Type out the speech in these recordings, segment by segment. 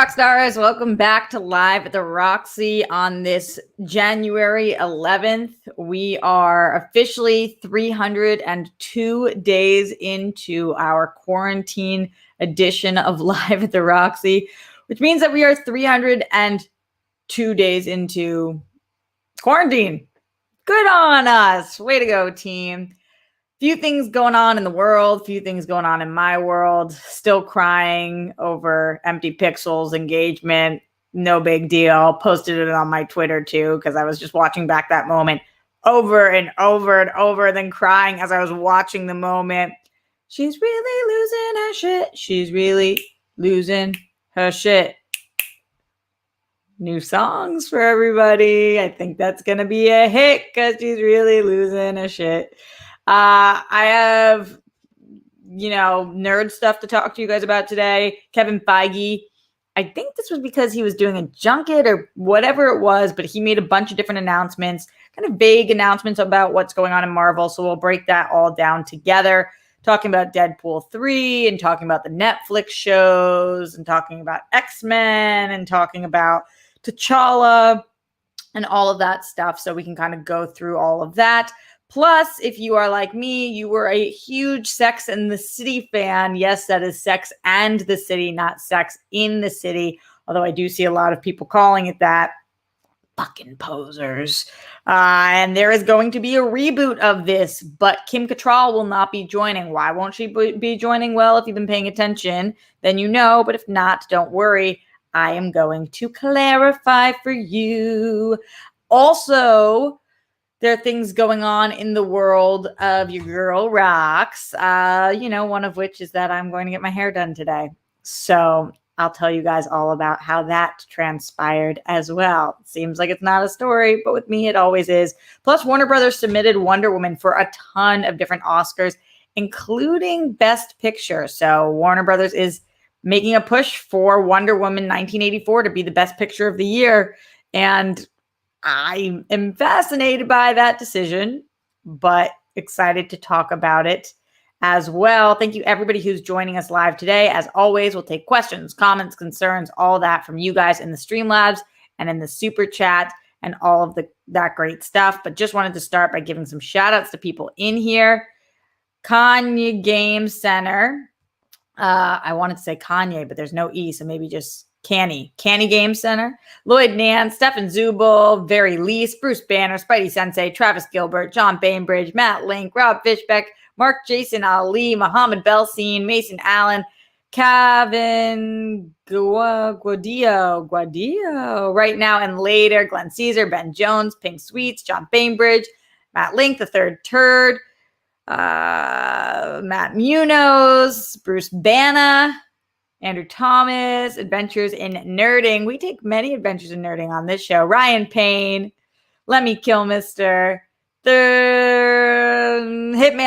rock stars? Welcome back to Live at the Roxy on this January 11th. We are officially 302 days into our quarantine edition of Live at the Roxy, which means that we are 302 days into quarantine. Good on us. Way to go, team. Few things going on in the world, few things going on in my world. Still crying over Empty Pixels engagement. No big deal. Posted it on my Twitter too, because I was just watching back that moment over and over and over, then crying as I was watching the moment. She's really losing her shit. She's really losing her shit. New songs for everybody. I think that's going to be a hit because she's really losing her shit. I have, nerd stuff to talk to you guys about today. Kevin Feige, I think this was because he was doing a junket or whatever it was, but he made a bunch of different announcements, kind of vague announcements about what's going on in Marvel. So we'll break that all down together, talking about Deadpool 3 and talking about the Netflix shows and talking about X-Men and talking about T'Challa and all of that stuff. So we can kind of go through all of that. Plus, if you are like me, you were a huge Sex and the City fan. Yes, that is Sex and the City, not Sex in the City. Although I do see a lot of people calling it that. Fucking posers. And there is going to be a reboot of this, but Kim Cattrall will not be joining. Why won't she be joining? Well, if you've been paying attention, then you know. But if not, don't worry. I am going to clarify for you. Also, there are things going on in the world of your girl Rox, one of which is that I'm going to get my hair done today. So I'll tell you guys all about how that transpired as well. Seems like it's not a story, but with me, it always is. Plus, Warner Brothers submitted Wonder Woman for a ton of different Oscars, including Best Picture. So Warner Brothers is making a push for Wonder Woman 1984 to be the Best Picture of the year. And I am fascinated by that decision, but excited to talk about it as well. Thank you, everybody who's joining us live today. As always, we'll take questions, comments, concerns, all that from you guys in the Streamlabs and in the Super Chat and all of that great stuff. But just wanted to start by giving some shout outs to people in here. Kanye Game Center. I wanted to say Kanye, but there's no E, so maybe just Canny Game Center, Lloyd Nance, Stefan Zubel, Very Least, Bruce Banner, Spidey Sensei, Travis Gilbert, John Bainbridge, Matt Link, Rob Fishbeck, Mark Jason Ali, Mohammed Belsin, Mason Allen, Kevin Guadio, right now and later, Glenn Caesar, Ben Jones, Pink Sweets, John Bainbridge, Matt Link, the Third Turd, Matt Munoz, Bruce Banna, Andrew Thomas, Adventures in Nerding. We take many adventures in nerding on this show. Ryan Payne, Lemmy Kilmister, Hitman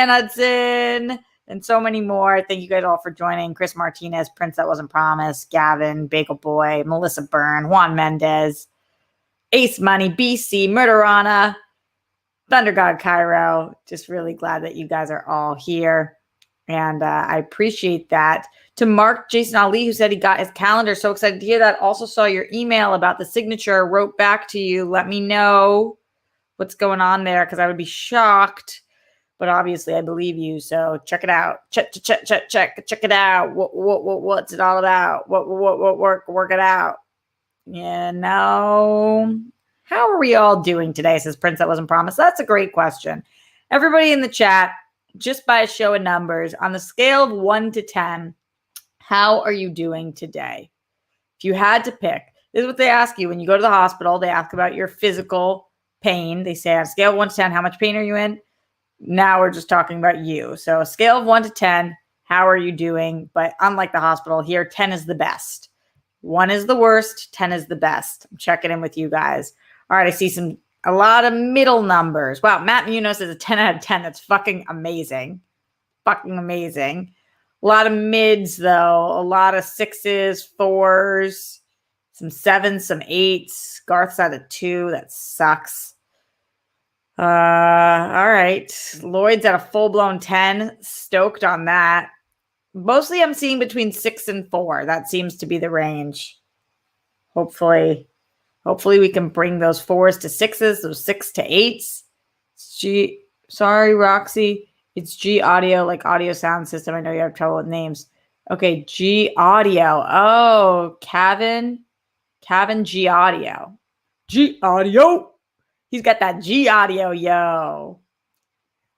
Hudson, and so many more. Thank you guys all for joining. Chris Martinez, Prince That Wasn't Promised, Gavin, Bagel Boy, Melissa Byrne, Juan Mendez, Ace Money, BC, Murderana, Thunder God Cairo. Just really glad that you guys are all here. And I appreciate that. To Mark Jason Ali, who said he got his calendar. So excited to hear that. Also saw your email about the signature. Wrote back to you. Let me know what's going on there because I would be shocked. But obviously, I believe you. So check it out. Check it out. What's it all about? Work it out. How are we all doing today? Says Prince That Wasn't Promised. That's a great question. Everybody in the chat, just by a show of numbers, on the scale of 1 to 10, how are you doing today? If you had to pick, this is what they ask you when you go to the hospital. They ask about your physical pain. They say on a scale of 1 to 10, how much pain are you in? Now we're just talking about you. So a scale of 1 to 10, how are you doing? But unlike the hospital here, 10 is the best. 1 is the worst, 10 is the best. I'm checking in with you guys. All right, I see a lot of middle numbers. Wow, Matt Munoz says a 10 out of 10. That's fucking amazing. Fucking amazing. A lot of mids, though. A lot of 6s, 4s, some 7s, some 8s. Garth's at a 2. That sucks. All right. Lloyd's at a full-blown 10. Stoked on that. Mostly I'm seeing between 6 and 4. That seems to be the range. Hopefully we can bring those 4s to 6s, those 6 to 8s. Sorry, Roxy. It's G Audio, like audio sound system. I know you have trouble with names. Okay, G Audio. Oh, Kevin G Audio. G Audio. He's got that G Audio, yo.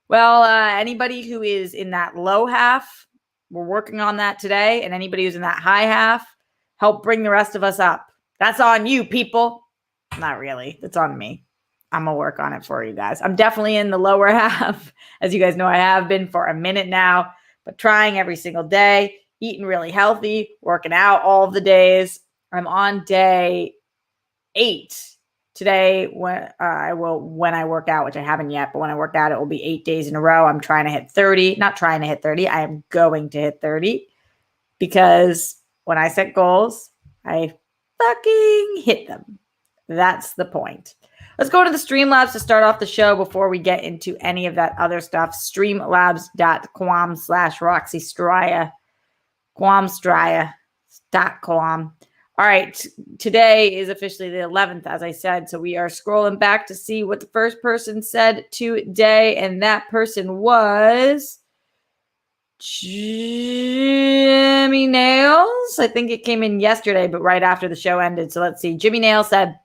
Well, anybody who is in that low half, we're working on that today. And anybody who's in that high half, help bring the rest of us up. That's on you, people. Not really. It's on me. I'm going to work on it for you guys. I'm definitely in the lower half. As you guys know, I have been for a minute now, but trying every single day, eating really healthy, working out all of the days. I'm on day 8 today when I work out, which I haven't yet, but when I work out, it will be 8 days in a row. I'm trying to hit 30, not trying to hit 30. I am going to hit 30 because when I set goals, I fucking hit them. That's the point. Let's go to the Streamlabs to start off the show before we get into any of that other stuff. Streamlabs.com/Roxy Straya. Quamstraya.com. All right, today is officially the 11th, as I said, so we are scrolling back to see what the first person said today, and that person was Jimmy Nails. I think it came in yesterday, but right after the show ended. So let's see. Jimmy Nails said,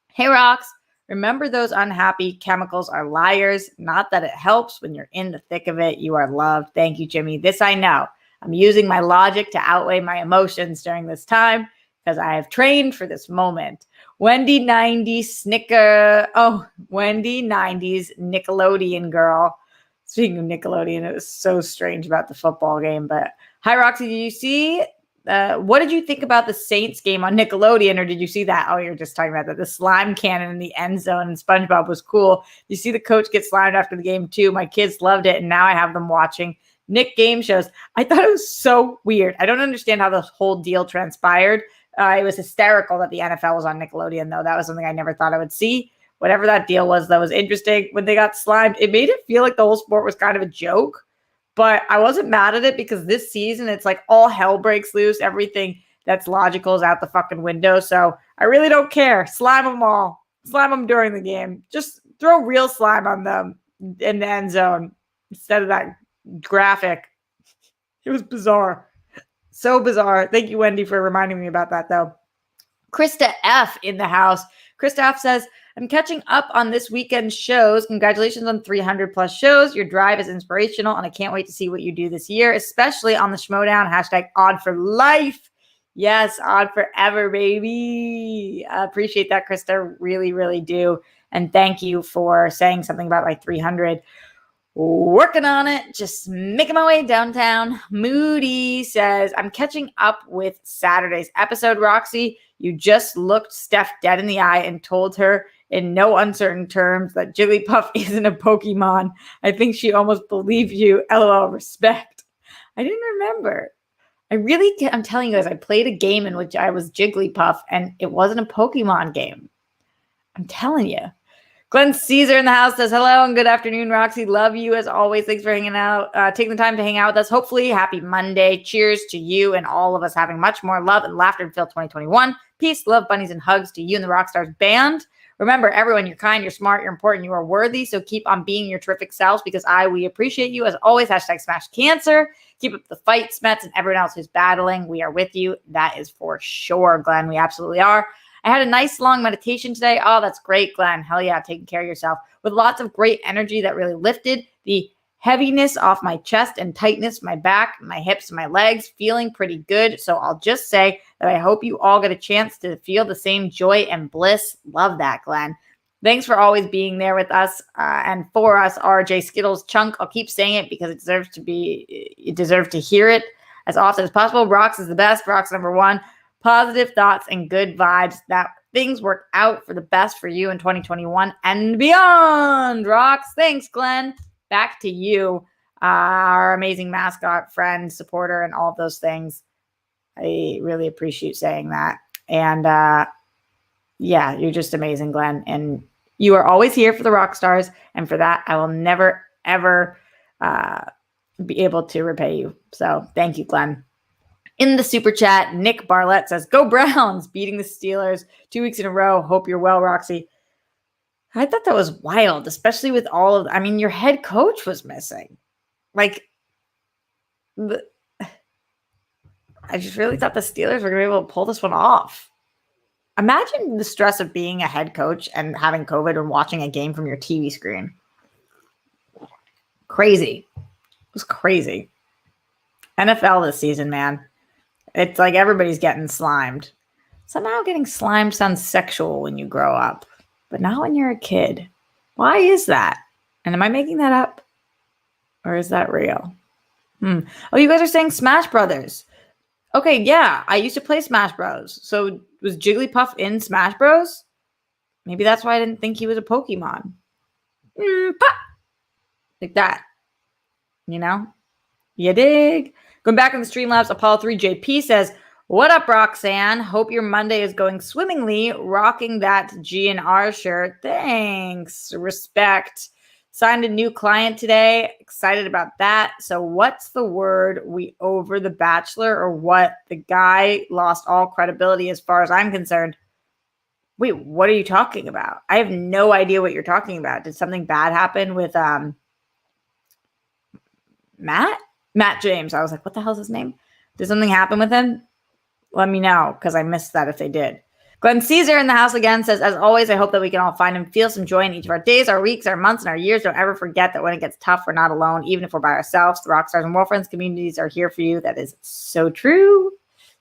"Hey, Rox, remember those unhappy chemicals are liars. Not that it helps when you're in the thick of it. You are loved." Thank you, Jimmy. This I know. I'm using my logic to outweigh my emotions during this time because I have trained for this moment. Wendy 90s Nickelodeon girl. Speaking of Nickelodeon, it was so strange about the football game. But hi, Roxy, did you see? What did you think about the Saints game on Nickelodeon, or did you see that? Oh, you're just talking about that. The slime cannon in the end zone and SpongeBob was cool. You see the coach get slimed after the game too. My kids loved it, and now I have them watching Nick game shows. I thought it was so weird. I don't understand how the whole deal transpired. It was hysterical that the NFL was on Nickelodeon, though. That was something I never thought I would see. Whatever that deal was, that was interesting. When they got slimed, it made it feel like the whole sport was kind of a joke. But I wasn't mad at it because this season, it's like all hell breaks loose. Everything that's logical is out the fucking window. So I really don't care. Slime them all. Slime them during the game. Just throw real slime on them in the end zone instead of that graphic. It was bizarre. So bizarre. Thank you, Wendy, for reminding me about that, though. Krista F. in the house. Krista F. says, "I'm catching up on this weekend's shows. Congratulations on 300 plus shows. Your drive is inspirational, and I can't wait to see what you do this year, especially on the Showdown. #odd for life." Yes, odd forever, baby. I appreciate that, Krista. Really, really do. And thank you for saying something about my 300. Working on it, just making my way downtown. Moody says, "I'm catching up with Saturday's episode, Roxy. You just looked Steph dead in the eye and told her in no uncertain terms that Jigglypuff isn't a Pokemon. I think she almost believed you. LOL, respect." I didn't remember. I'm telling you guys, I played a game in which I was Jigglypuff and it wasn't a Pokemon game. I'm telling you. Glenn Caesar in the house says, "Hello and good afternoon, Roxy. Love you as always. Thanks for hanging out, taking the time to hang out with us. Hopefully, happy Monday. Cheers to you and all of us having much more love and laughter in Phil 2021. Peace, love, bunnies, and hugs to you and the Rockstars band. Remember, everyone, you're kind, you're smart, you're important, you are worthy. So keep on being your terrific selves because we appreciate you as always. #smash cancer. Keep up the fight, Smets, and everyone else who's battling. We are with you. That is for sure, Glenn. We absolutely are. I had a nice long meditation today. Oh, that's great, Glenn. Hell yeah, taking care of yourself. With lots of great energy that really lifted the heaviness off my chest and tightness, my back, my hips, and my legs. Feeling pretty good. So I'll just say that I hope you all get a chance to feel the same joy and bliss. Love that, Glenn. Thanks for always being there with us and for us, RJ Skittles Chunk. I'll keep saying it because it deserves to hear it as often as possible. Rox is the best. Rox #1. Positive thoughts and good vibes that things work out for the best for you in 2021 and beyond. Rox, thanks, Glenn. Back to you, our amazing mascot, friend, supporter, and all of those things. I really appreciate saying that. And yeah, you're just amazing, Glenn. And you are always here for the rock stars. And for that, I will never, ever be able to repay you. So thank you, Glenn. In the super chat, Nick Barlett says, "Go Browns, beating the Steelers 2 weeks in a row. Hope you're well, Roxy." I thought that was wild, especially with all of, your head coach was missing. Like, I just really thought the Steelers were going to be able to pull this one off. Imagine the stress of being a head coach and having COVID and watching a game from your TV screen. Crazy. It was crazy. NFL this season, man. It's like everybody's getting slimed. Somehow getting slimed sounds sexual when you grow up, but not when you're a kid. Why is that? And am I making that up? Or is that real? Oh, you guys are saying Smash Brothers. Okay, yeah, I used to play Smash Bros. So was Jigglypuff in Smash Bros? Maybe that's why I didn't think he was a Pokemon. Pop! Like that. You know? You dig? Going back in the Streamlabs, Apollo 3 JP says, "What up, Roxanne? Hope your Monday is going swimmingly. Rocking that GNR shirt. Thanks. Respect. Signed a new client today. Excited about that. So what's the word? We over the Bachelor or what? The guy lost all credibility as far as I'm concerned." Wait, what are you talking about? I have no idea what you're talking about. Did something bad happen with Matt James? I was like, what the hell's his name? Did something happen with him? Let me know, because I missed that if they did. Glenn Caesar in the house again says, "As always, I hope that we can all find and feel some joy in each of our days, our weeks, our months, and our years. Don't ever forget that when it gets tough, we're not alone, even if we're by ourselves. The Rockstars and Girlfriends communities are here for you." That is so true.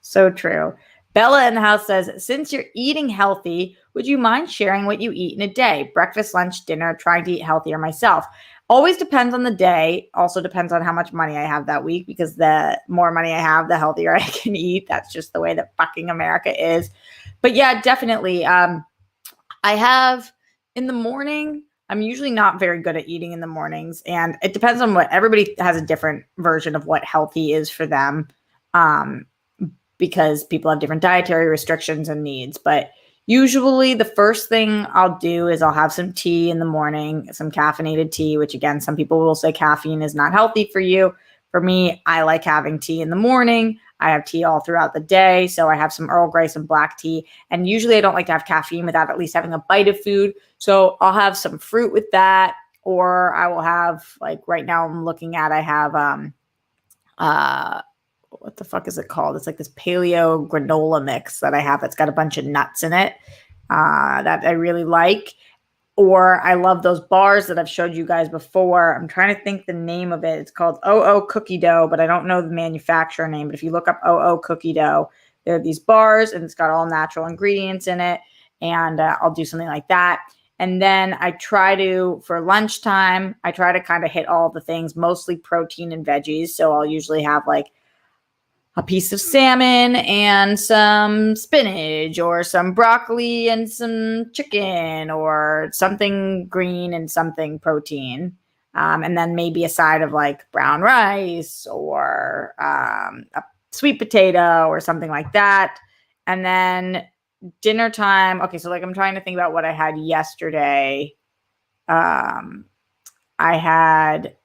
So true. Bella in the house says, "Since you're eating healthy, would you mind sharing what you eat in a day? Breakfast, lunch, dinner, trying to eat healthier myself." Always depends on the day. Also depends on how much money I have that week, because the more money I have, the healthier I can eat. That's just the way that fucking America is. But yeah, definitely. I have in the morning, I'm usually not very good at eating in the mornings. And it depends on what, everybody has a different version of what healthy is for them. Because people have different dietary restrictions and needs. But usually the first thing I'll do is I'll have some tea in the morning, some caffeinated tea, which again, some people will say caffeine is not healthy for you. For me, I like having tea in the morning. I have tea all throughout the day. So I have some Earl Grey, some black tea. And usually I don't like to have caffeine without at least having a bite of food. So I'll have some fruit with that. Or I will have, like right now I'm looking at, I have, what the fuck is it called? It's like this paleo granola mix that I have that's got a bunch of nuts in it that I really like. Or I love those bars that I've showed you guys before. I'm trying to think the name of it. It's called OO Cookie Dough, but I don't know the manufacturer name. But if you look up OO Cookie Dough, there are these bars and it's got all natural ingredients in it. And I'll do something like that. And then I try to, for lunchtime, I try to kind of hit all the things, mostly protein and veggies. So I'll usually have like a piece of salmon and some spinach, or some broccoli and some chicken, or something green and something protein. And then maybe a side of like brown rice, or a sweet potato or something like that. And then dinner time. Okay, so like I'm trying to think about what I had yesterday. I had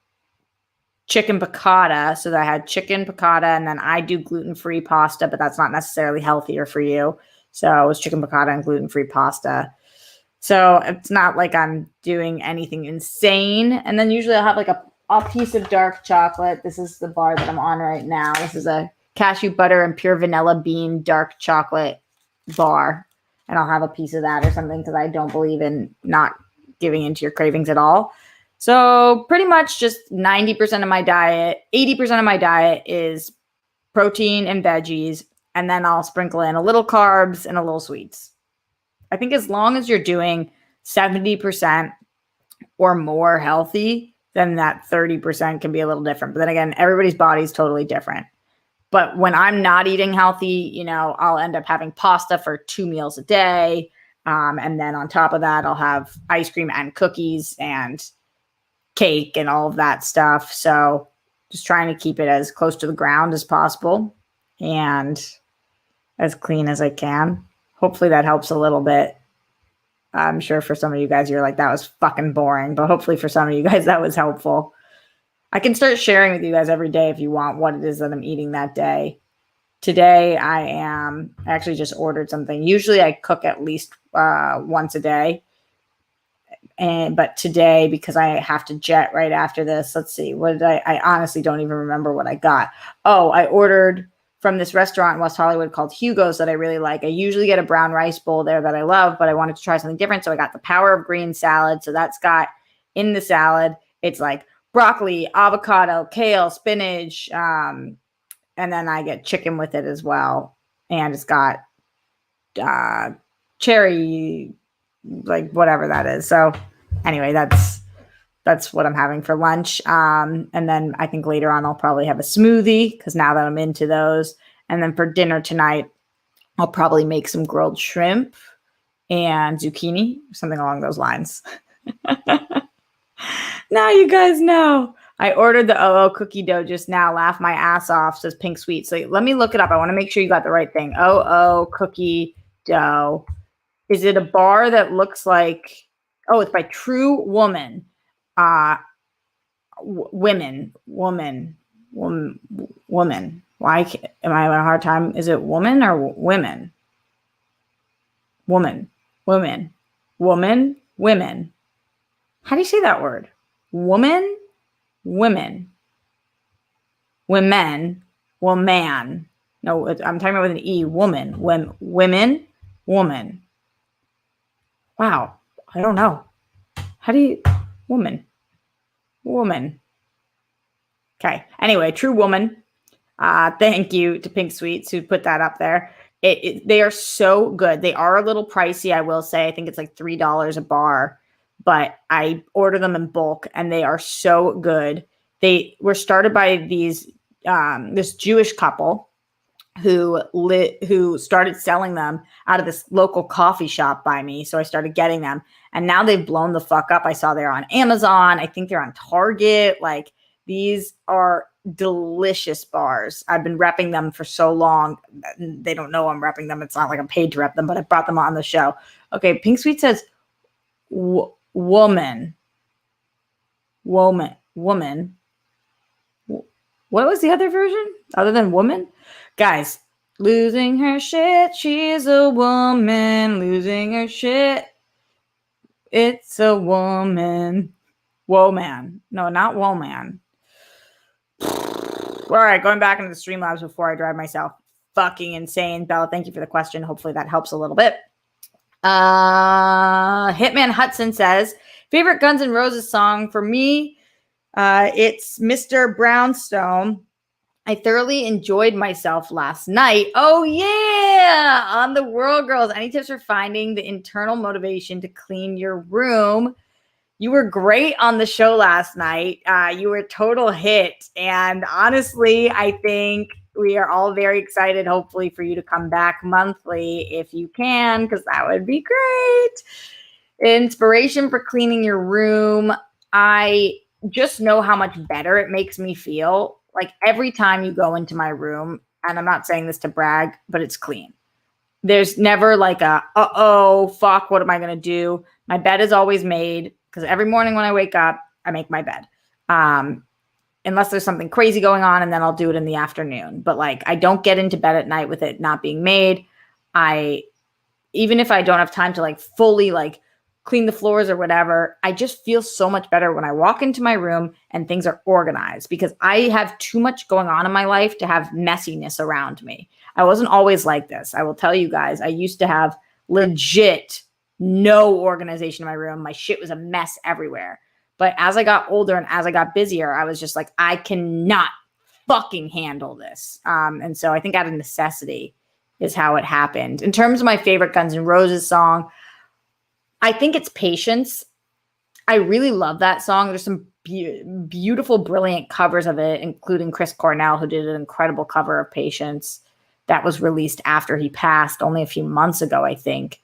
chicken piccata. So that I had chicken piccata, and then I do gluten-free pasta, but that's not necessarily healthier for you. So it was chicken piccata and gluten-free pasta. So it's not like I'm doing anything insane. And then usually I'll have like a piece of dark chocolate. This is the bar that I'm on right now. This is a cashew butter and pure vanilla bean dark chocolate bar. And I'll have a piece of that or something, because I don't believe in not giving into your cravings at all. So pretty much just 90% of my diet, 80% of my diet is protein and veggies. And then I'll sprinkle in a little carbs and a little sweets. I think as long as you're doing 70% or more healthy, then that 30% can be a little different. But then again, everybody's body is totally different. But when I'm not eating healthy, I'll end up having pasta for 2 meals a day. And then on top of that, I'll have ice cream and cookies and cake and all of that stuff. So just trying to keep it as close to the ground as possible and as clean as I can. Hopefully that helps a little bit. I'm sure for some of you guys, you're like, that was fucking boring. But hopefully for some of you guys, that was helpful. I can start sharing with you guys every day if you want what it is that I'm eating that day. Today I actually just ordered something. Usually I cook at least once a day. But today, because I have to jet right after this, let's see, what did I honestly don't even remember what I got. Oh, I ordered from this restaurant in West Hollywood called Hugo's that I really like. I usually get a brown rice bowl there that I love, but I wanted to try something different. So I got the Power of Green salad. So that's got in the salad, it's like broccoli, avocado, kale, spinach. And then I get chicken with it as well. And it's got cherry, like whatever that is. So anyway, that's what I'm having for lunch. And then I think later on I'll probably have a smoothie because now that I'm into those. And then for dinner tonight, I'll probably make some grilled shrimp and zucchini, something along those lines. Now you guys know. I ordered the OO cookie dough just now. Laugh my ass off, says Pink Sweet. So let me look it up. I want to make sure you got the right thing. OO cookie dough. Is it a bar that looks like, oh, it's by True Woman. Woman. Why am I having a hard time? Is it woman or women? Woman. How do you say that word? Woman, women. No, I'm talking about with an E. Woman. Women. Wow. I don't know. How do you... Woman. Okay. Anyway, True Woman. Thank you to Pink Sweets who put that up there. They are so good. They are a little pricey, I will say. I think it's like $3 a bar, but I order them in bulk and they are so good. They were started by this Jewish couple who started selling them out of this local coffee shop by me. So I started getting them and now they've blown the fuck up. I saw they're on Amazon. I think they're on Target. Like these are delicious bars. I've been repping them for so long. They don't know I'm repping them. It's not like I'm paid to rep them, but I brought them on the show. Okay. Pink Sweet says woman. What was the other version other than woman? Guys, losing her shit. She's a woman losing her shit. It's a woman. Woman. No, not woman. All right, going back into the Streamlabs before I drive myself fucking insane. Bella, thank you for the question. Hopefully that helps a little bit. Hitman Hudson says, favorite Guns N' Roses song for me, it's Mr. Brownstone. I thoroughly enjoyed myself last night. Oh, yeah. On the World Girls. Any tips for finding the internal motivation to clean your room? You were great on the show last night. You were a total hit. And honestly, I think we are all very excited, hopefully, for you to come back monthly if you can, because that would be great. Inspiration for cleaning your room. I just know how much better it makes me feel. Like every time you go into my room, and I'm not saying this to brag, but it's clean. There's never like fuck, what am I going to do? My bed is always made because every morning when I wake up, I make my bed. Unless there's something crazy going on, and then I'll do it in the afternoon. But like, I don't get into bed at night with it not being made. Even if I don't have time to like fully like clean the floors or whatever, I just feel so much better when I walk into my room and things are organized because I have too much going on in my life to have messiness around me. I wasn't always like this. I will tell you guys, I used to have legit no organization in my room. My shit was a mess everywhere. But as I got older and as I got busier, I was just like, I cannot fucking handle this. And so I think out of necessity is how it happened. In terms of my favorite Guns N' Roses song, I think it's Patience. I really love that song. There's some beautiful, brilliant covers of it, including Chris Cornell, who did an incredible cover of Patience that was released after he passed only a few months ago, I think.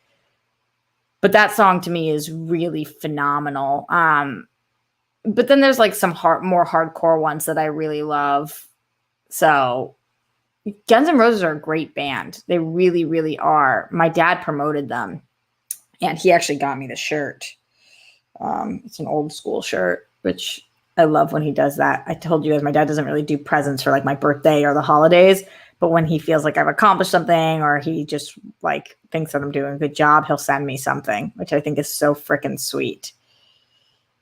But that song to me is really phenomenal. But then there's like some more hardcore ones that I really love. So Guns N' Roses are a great band. They really, really are. My dad promoted them. And he actually got me the shirt. It's an old school shirt, which I love when he does that. I told you guys my dad doesn't really do presents for like my birthday or the holidays, But when he feels like I've accomplished something or he just like thinks that I'm doing a good job, he'll send me something, which I think is so freaking sweet.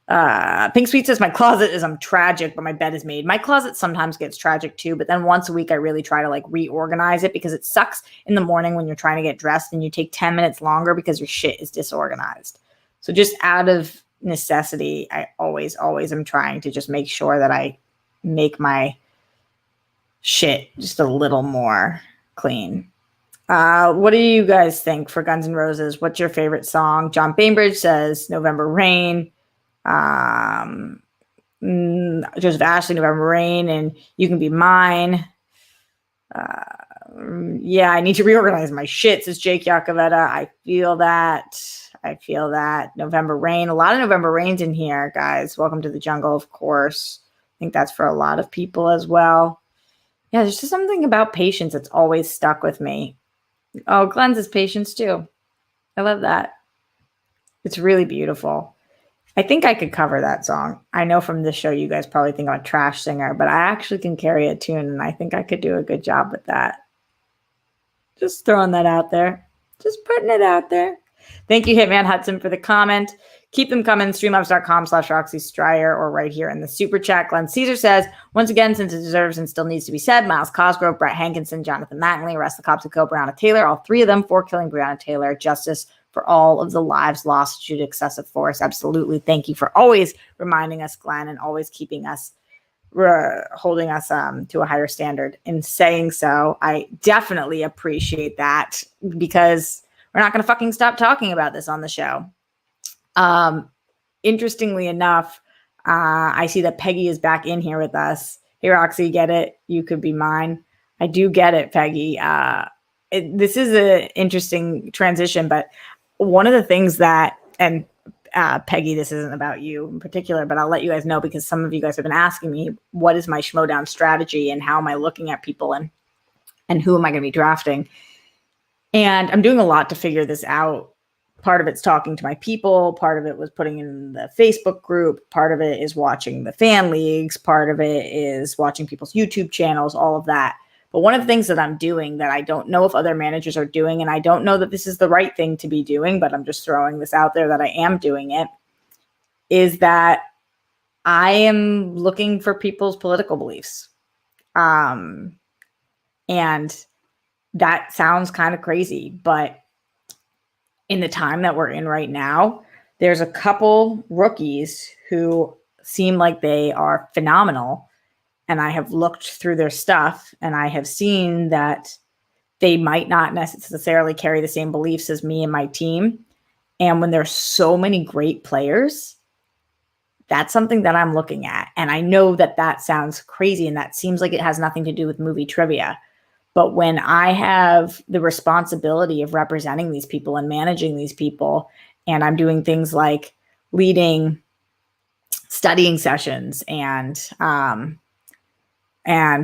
Pink Sweet says, my closet is tragic, but my bed is made. My closet sometimes gets tragic too, but then once a week I really try to like reorganize it because it sucks in the morning when you're trying to get dressed and you take 10 minutes longer because your shit is disorganized. So just out of necessity, I always am trying to just make sure that I make my shit just a little more clean. What do you guys think for Guns N' Roses? What's your favorite song? John Bainbridge says November Rain. Joseph Ashley, November Rain, and You Can Be Mine. Yeah, I need to reorganize my shit, says Jake Yakavetta. I feel that. November Rain. A lot of November Rains in here, guys. Welcome to the jungle, of course. I think that's for a lot of people as well. Yeah, there's just something about patience that's always stuck with me. Oh, Glenn's is patience too. I love that. It's really beautiful. I think I could cover that song. I know from this show you guys probably think I'm a trash singer, but I actually can carry a tune, and I think I could do a good job with that. Just throwing that out there. Just putting it out there. Thank you, Hitman Hudson, for the comment. Keep them coming. Streamlabs.com/Roxy Stryer or right here in the super chat. Glenn Caesar says, once again, since it deserves and still needs to be said, Miles Cosgrove, Brett Hankinson, Jonathan Mattingly, arrest the cops who killed Breonna Taylor, all three of them for killing Breonna Taylor. Justice for all of the lives lost due to excessive force. Absolutely. Thank you for always reminding us, Glenn, and always keeping us, holding us to a higher standard. In saying so, I definitely appreciate that because we're not going to fucking stop talking about this on the show. Interestingly enough, I see that Peggy is back in here with us. Hey, Roxy, get it? You Could Be Mine. I do get it, Peggy. This is an interesting transition, but one of the things that, and Peggy, this isn't about you in particular, but I'll let you guys know because some of you guys have been asking me, what is my Showdown strategy and how am I looking at people and who am I going to be drafting? And I'm doing a lot to figure this out. Part of it's talking to my people. Part of it was putting in the Facebook group. Part of it is watching the fan leagues. Part of it is watching people's YouTube channels, all of that. But one of the things that I'm doing that I don't know if other managers are doing, and I don't know that this is the right thing to be doing, but I'm just throwing this out there that I am doing it, is that I am looking for people's political beliefs. And that sounds kind of crazy, but in the time that we're in right now, there's a couple rookies who seem like they are phenomenal. And I have looked through their stuff and I have seen that they might not necessarily carry the same beliefs as me and my team. And when there's so many great players, that's something that I'm looking at. And I know that that sounds crazy and that seems like it has nothing to do with movie trivia. But when I have the responsibility of representing these people and managing these people, and I'm doing things like leading studying sessions and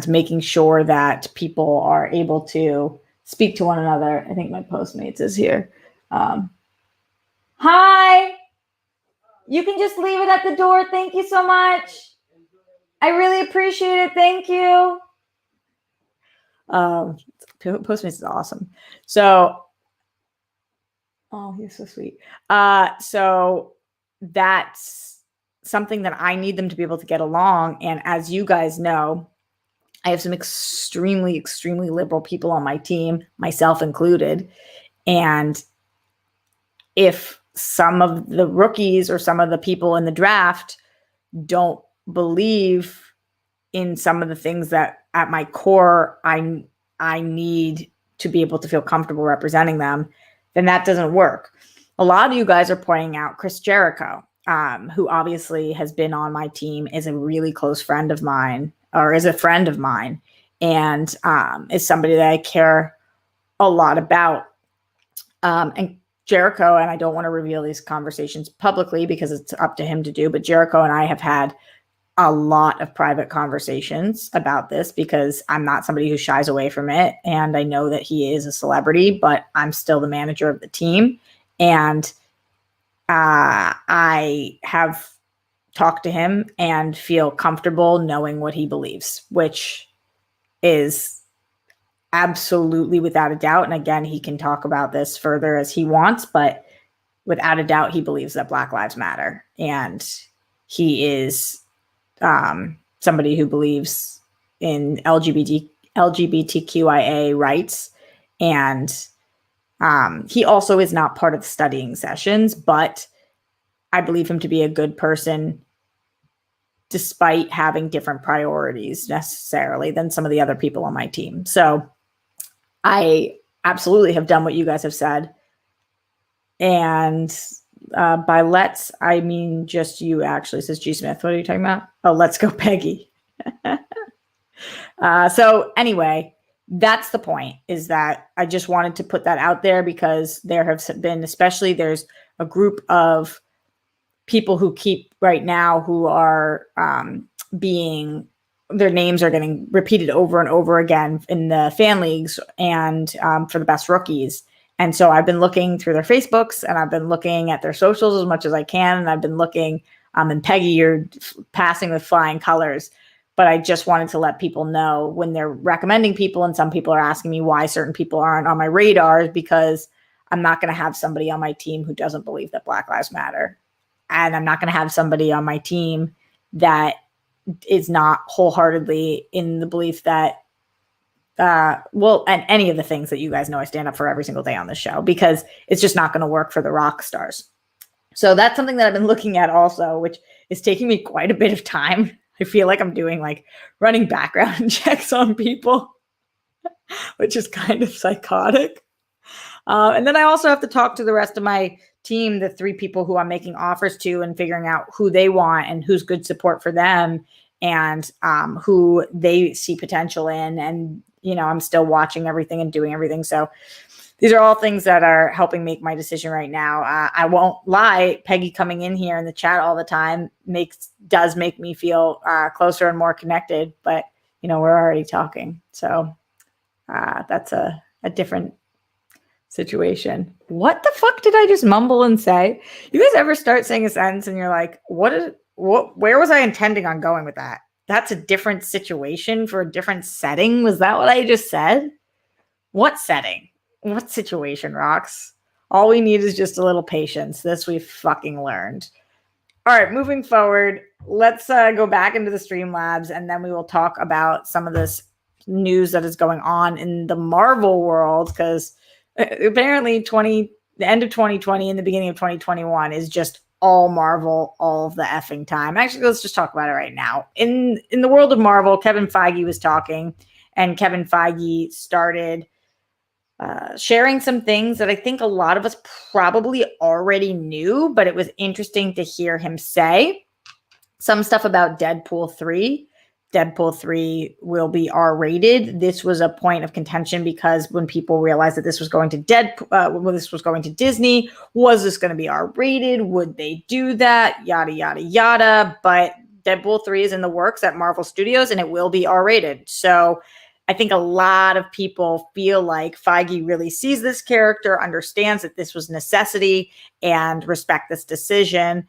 making sure that people are able to speak to one another. I think my Postmates is here. Hi. You can just leave it at the door. Thank you so much. I really appreciate it. Thank you. Postmates is awesome. So, oh, he's so sweet. So that's something that I need them to be able to get along. And as you guys know, I have some extremely, extremely liberal people on my team, myself included. And if some of the rookies or some of the people in the draft don't believe in some of the things that at my core I need to be able to feel comfortable representing them, then that doesn't work. A lot of you guys are pointing out Chris Jericho, who obviously has been on my team, is a really close friend of mine, or is a friend of mine, and is somebody that I care a lot about. And Jericho, and I don't want to reveal these conversations publicly because it's up to him to do, but Jericho and I have had a lot of private conversations about this because I'm not somebody who shies away from it. And I know that he is a celebrity, but I'm still the manager of the team. And I have talked to him and feel comfortable knowing what he believes, which is absolutely, without a doubt. And again, he can talk about this further as he wants, but without a doubt, he believes that Black Lives Matter. And he is somebody who believes in LGBTQIA rights. And he also is not part of the studying sessions, but I believe him to be a good person despite having different priorities necessarily than some of the other people on my team. So I absolutely have done what you guys have said. And by let's, I mean just you, actually, says G. Smith. What are you talking about? Oh, let's go, Peggy. So anyway, that's the point, is that I just wanted to put that out there because there have been, especially there's a group of people who keep right now who are being, their names are getting repeated over and over again in the fan leagues and for the best rookies. And so I've been looking through their Facebooks and I've been looking at their socials as much as I can. And I've been looking, and Peggy, you're passing with flying colors. But I just wanted to let people know when they're recommending people, and some people are asking me why certain people aren't on my radar, because I'm not going to have somebody on my team who doesn't believe that Black Lives Matter. And I'm not going to have somebody on my team that is not wholeheartedly in the belief that, and any of the things that you guys know I stand up for every single day on this show, because it's just not going to work for the rock stars. So that's something that I've been looking at also, which is taking me quite a bit of time. I feel like I'm doing running background checks on people, which is kind of psychotic. And then I also have to talk to the rest of my team, the 3 people who I'm making offers to, and figuring out who they want and who's good support for them, and who they see potential in. And, I'm still watching everything and doing everything. So these are all things that are helping make my decision right now. I won't lie, Peggy coming in here in the chat all the time does make me feel closer and more connected, but we're already talking. So that's a different situation. What the fuck did I just mumble and say? You guys ever start saying a sentence and you're like, where was I intending on going with that? That's a different situation for a different setting. Was that what I just said? What setting? What situation, Rocks? All we need is just a little patience. This we've fucking learned. All right, moving forward, let's go back into the Streamlabs, and then we will talk about some of this news that is going on in the Marvel world, because apparently the end of 2020 and the beginning of 2021 is just all Marvel all the effing time. Actually, let's just talk about it right now. In the world of Marvel, Kevin Feige was talking, and Kevin Feige started sharing some things that I think a lot of us probably already knew, but it was interesting to hear him say. Some stuff about Deadpool 3. Deadpool 3 will be R-rated. This was a point of contention because when people realized that this was going to Disney, was this going to be R-rated? Would they do that? Yada, yada, yada. But Deadpool 3 is in the works at Marvel Studios, and it will be R-rated. So I think a lot of people feel like Feige really sees this character, understands that this was necessity, and respect this decision.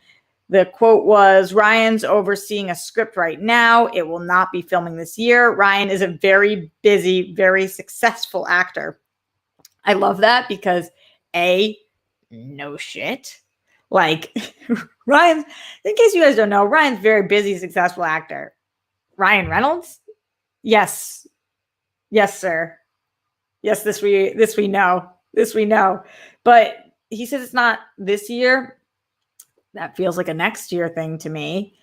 The quote was, Ryan's overseeing a script right now. It will not be filming this year. Ryan is a very busy, very successful actor. I love that because no shit. Ryan, in case you guys don't know, Ryan's a very busy, successful actor. Ryan Reynolds? Yes. Yes, sir. Yes, this we know. This we know. But he said it's not this year. That feels like a next year thing to me.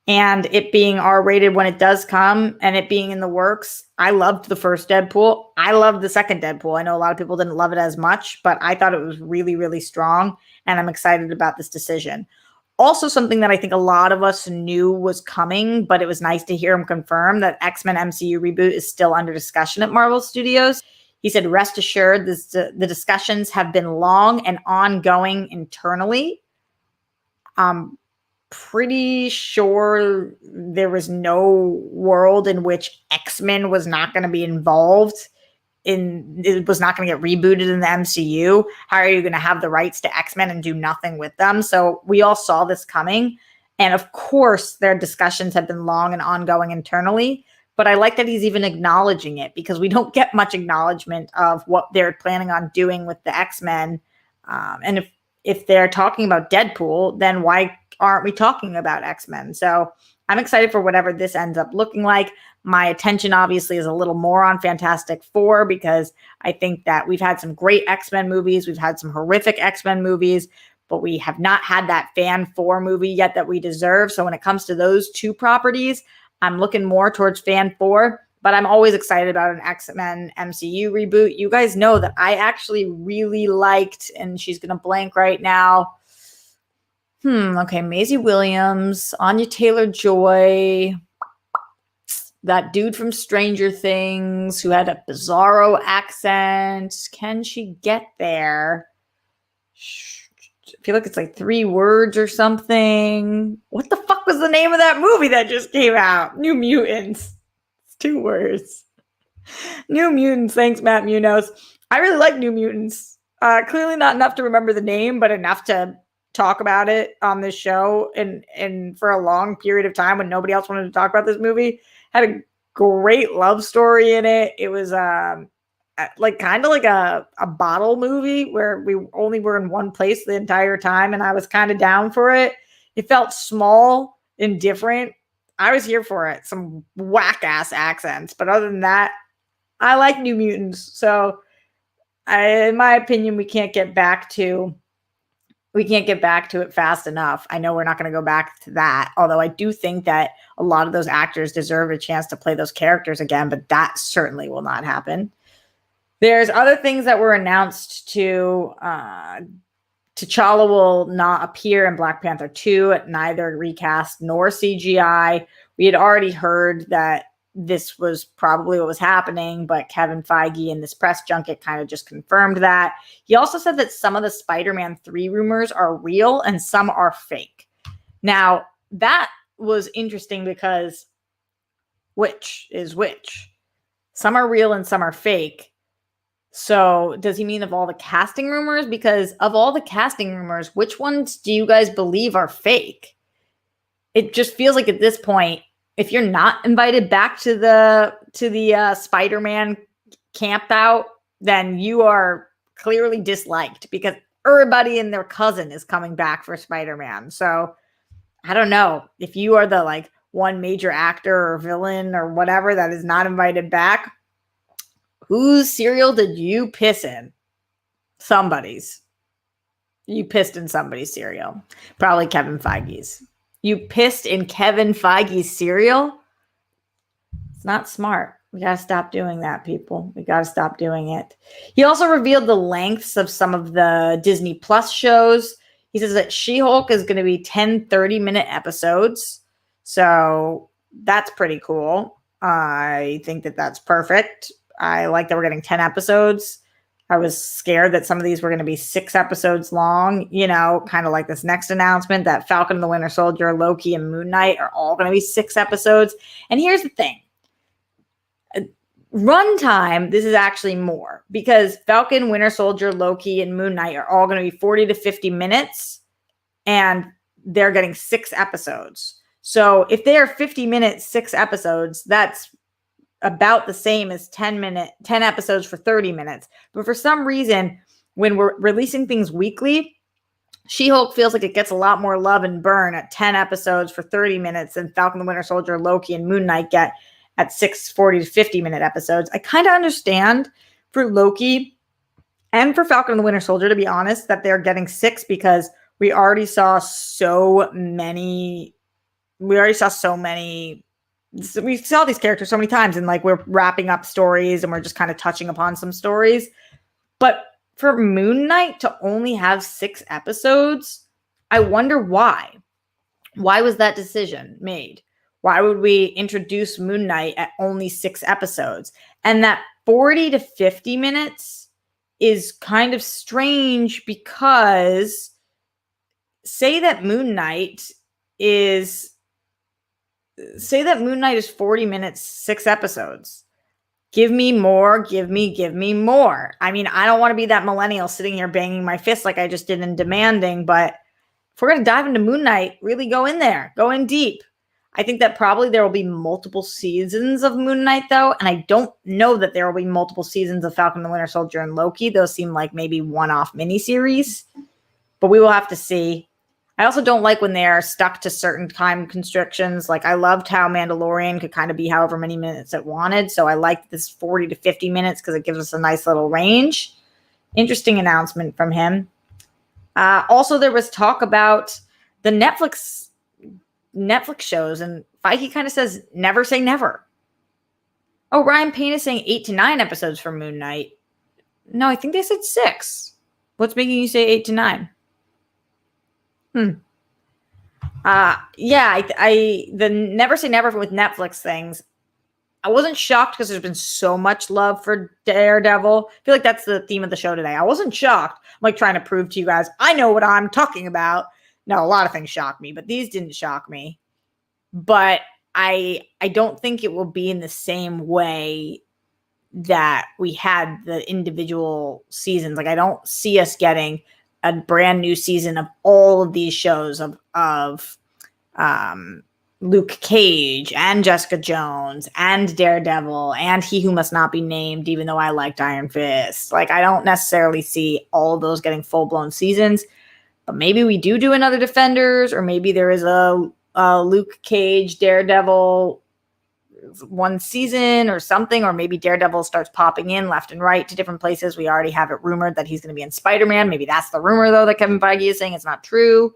And it being R-rated when it does come, and it being in the works. I loved the first Deadpool. I loved the second Deadpool. I know a lot of people didn't love it as much, but I thought it was really, really strong. And I'm excited about this decision. Also, something that I think a lot of us knew was coming, but it was nice to hear him confirm that X-Men MCU reboot is still under discussion at Marvel Studios. He said, rest assured, the discussions have been long and ongoing internally. I'm pretty sure there was no world in which X-Men was not going to be involved. It was not going to get rebooted in the MCU. How are you going to have the rights to X-Men and do nothing with them? So we all saw this coming. And of course, their discussions have been long and ongoing internally. but I like that he's even acknowledging it, because we don't get much acknowledgement of what they're planning on doing with the X-Men. And if they're talking about Deadpool, then why aren't we talking about X-Men? So I'm excited for whatever this ends up looking like. My attention obviously is a little more on Fantastic Four, because I think that we've had some great X-Men movies. We've had some horrific X-Men movies, but we have not had that Fan 4 movie yet that we deserve. So when it comes to those two properties, I'm looking more towards Fan 4, but I'm always excited about an X-Men MCU reboot. You guys know that I actually really liked, and she's going to blank right now. Okay, Maisie Williams, Anya Taylor-Joy, that dude from Stranger Things who had a bizarro accent. Can she get there? I feel like it's like 3 words or something. What the fuck was the name of that movie that just came out? New Mutants. It's 2 words. New Mutants. Thanks, Matt Munoz. I really like New Mutants. Clearly not enough to remember the name, but enough to talk about it on this show and for a long period of time when nobody else wanted to talk about this movie. Had a great love story in it. It was like kind of like a bottle movie where we only were in one place the entire time, and I was kind of down for it. It felt small and different. I was here for it. Some whack ass accents, but other than that, I like New Mutants. So in my opinion, we can't get back to it fast enough. I know we're not going to go back to that, although I do think that a lot of those actors deserve a chance to play those characters again, but that certainly will not happen. There's other things that were announced to T'Challa will not appear in Black Panther 2, neither recast nor CGI. We had already heard that this was probably what was happening, but Kevin Feige in this press junket kind of just confirmed that. He also said that some of the Spider-Man 3 rumors are real and some are fake. Now, that was interesting because which is which? Some are real and some are fake. So does he mean of all the casting rumors? Because of all the casting rumors, which ones do you guys believe are fake? It just feels like at this point, if you're not invited back to the Spider-Man camp out, then you are clearly disliked, because everybody and their cousin is coming back for Spider-Man. So I don't know if you are the like one major actor or villain or whatever that is not invited back. Whose cereal did you piss in? Somebody's. You pissed in somebody's cereal. Probably Kevin Feige's. You pissed in Kevin Feige's cereal? It's not smart. We got to stop doing that, people. We got to stop doing it. He also revealed the lengths of some of the Disney Plus shows. He says that She-Hulk is going to be 10 30-minute episodes. So that's pretty cool. I think that that's perfect. I like that we're getting 10 episodes. I was scared that some of these were going to be 6 episodes long, kind of like this next announcement that Falcon and the Winter Soldier, Loki, and Moon Knight are all going to be 6 episodes. And here's the thing. Runtime, this is actually more, because Falcon, Winter Soldier, Loki, and Moon Knight are all going to be 40 to 50 minutes, and they're getting 6 episodes. So if they are 50 minutes, 6 episodes, that's about the same as 10 episodes for 30 minutes. But for some reason, when we're releasing things weekly, She-Hulk feels like it gets a lot more love and burn at 10 episodes for 30 minutes than Falcon the Winter Soldier, Loki, and Moon Knight get at 6 40 to 50-minute episodes. I kind of understand for Loki and for Falcon and the Winter Soldier, to be honest, that they're getting 6, because we already saw so many. We saw these characters so many times, and like we're wrapping up stories and we're just kind of touching upon some stories. But for Moon Knight to only have 6 episodes, I wonder why. Why was that decision made? Why would we introduce Moon Knight at only 6 episodes? And that 40 to 50 minutes is kind of strange, because say that Moon Knight is 40 minutes, 6 episodes. Give me more, give me more. I mean, I don't want to be that millennial sitting here banging my fist like I just did in demanding, but if we're going to dive into Moon Knight, really go in there, go in deep. I think that probably there will be multiple seasons of Moon Knight, though, and I don't know that there will be multiple seasons of Falcon and the Winter Soldier and Loki. Those seem like maybe one-off miniseries, but we will have to see. I also don't like when they are stuck to certain time constrictions. Like, I loved how Mandalorian could kind of be however many minutes it wanted, so I liked this 40 to 50 minutes because it gives us a nice little range. Interesting announcement from him. Also, there was talk about the Netflix shows, and Feige kind of says, never say never. Oh, Ryan Payne is saying 8 to 9 episodes for Moon Knight. No, I think they said 6. What's making you say 8 to 9? Yeah, the never say never with Netflix things. I wasn't shocked because there's been so much love for Daredevil. I feel like that's the theme of the show today. I wasn't shocked. I'm like trying to prove to you guys, I know what I'm talking about. No, a lot of things shocked me, but these didn't shock me. But I don't think it will be in the same way that we had the individual seasons. Like, I don't see us getting a brand new season of all of these shows of Luke Cage and Jessica Jones and Daredevil and He Who Must Not Be Named, even though I liked Iron Fist. Like, I don't necessarily see all of those getting full-blown seasons, but maybe we do another Defenders, or maybe there is a Luke Cage, Daredevil one season or something, or maybe Daredevil starts popping in left and right to different places. We already have it rumored that he's going to be in Spider-Man. Maybe that's the rumor, though, that Kevin Feige is saying it's not true.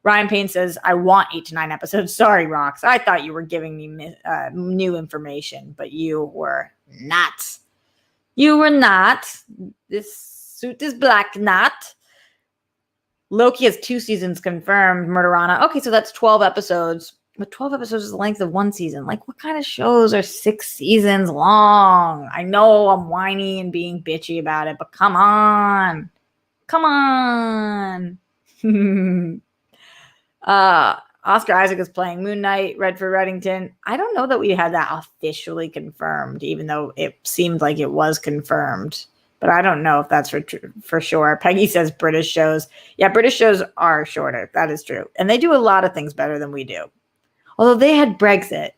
Ryan Payne says, I want 8 to 9 episodes. Sorry, Rox. I thought you were giving me new information, but you were not. You were not. This suit is black, not. Loki has 2 seasons confirmed. Murderana. Okay, so that's 12 episodes. But 12 episodes is the length of one season. Like, what kind of shows are 6 seasons long? I know I'm whiny and being bitchy about it, but come on. Come on. Oscar Isaac is playing Moon Knight, Redford Reddington. I don't know that we had that officially confirmed, even though it seemed like it was confirmed. But I don't know if that's for sure. Peggy says British shows. Yeah, British shows are shorter. That is true. And they do a lot of things better than we do. Although they had Brexit.